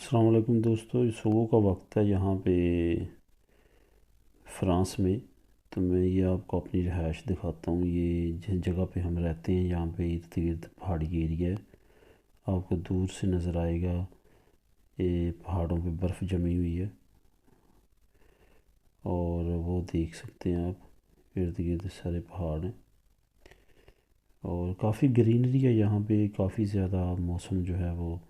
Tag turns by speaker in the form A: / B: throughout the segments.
A: अस्सलाम वालेकुम दोस्तों, ये सुबह का वक्त है यहाँ पे फ़्रांस में। तो मैं ये आपको अपनी रिहाइश दिखाता हूँ। ये जिस जगह पे हम रहते हैं यहाँ पे इर्द गिर्द पहाड़ी एरिया है। आपको दूर से नज़र आएगा ये पहाड़ों पे बर्फ़ जमी हुई है और वो देख सकते हैं आप, इर्द गिर्द सारे पहाड़ हैं और काफ़ी ग्रीनरी है यहाँ पे। काफ़ी ज़्यादा मौसम जो है वो,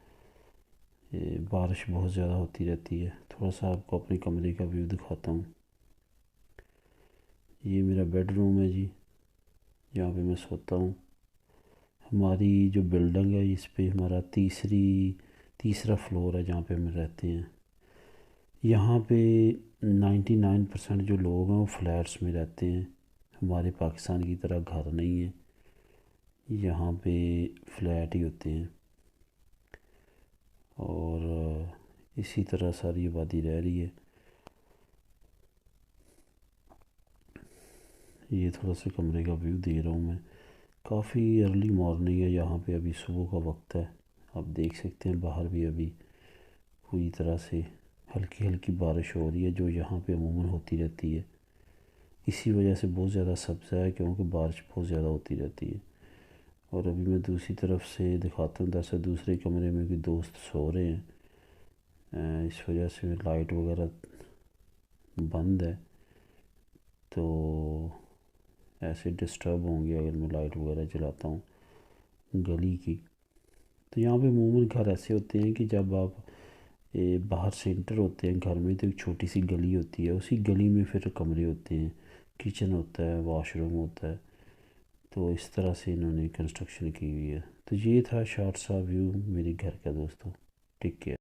A: ये बारिश बहुत ज़्यादा होती रहती है। थोड़ा सा आपको अपने कमरे का व्यू दिखाता हूँ। ये मेरा बेडरूम है जी, जहाँ पे मैं सोता हूँ। हमारी जो बिल्डिंग है इस पे हमारा तीसरा फ्लोर है जहाँ पे हम रहते हैं। यहाँ पे 99% जो लोग हैं वो फ्लैट्स में रहते हैं। हमारे पाकिस्तान की तरह घर नहीं है, यहाँ पे फ्लैट ही होते हैं और इसी तरह सारी आबादी रह रही है। ये थोड़ा सा कमरे का व्यू दे रहा हूँ मैं। काफ़ी अर्ली मॉर्निंग है यहाँ पे, अभी सुबह का वक्त है। आप देख सकते हैं बाहर भी अभी पूरी तरह से हल्की हल्की बारिश हो रही है, जो यहाँ पे अमूमन होती रहती है। इसी वजह से बहुत ज़्यादा सब्ज़ा है, क्योंकि बारिश बहुत ज़्यादा होती रहती है। और अभी मैं दूसरी तरफ से दिखाता हूँ। दरअसल दूसरे कमरे में भी दोस्त सो रहे हैं, इस वजह से लाइट वगैरह बंद है, तो ऐसे डिस्टर्ब होंगे अगर मैं लाइट वगैरह चलाता हूँ गली की। तो यहाँ पे अमूमन घर ऐसे होते हैं कि जब आप बाहर से इंटर होते हैं घर में, तो एक छोटी सी गली होती है, उसी गली में फिर कमरे होते हैं, किचन होता है, वॉशरूम होता है। तो इस तरह से इन्होंने कंस्ट्रक्शन की हुई है। तो ये था शॉर्ट सा व्यू मेरे घर का दोस्तों। Take care.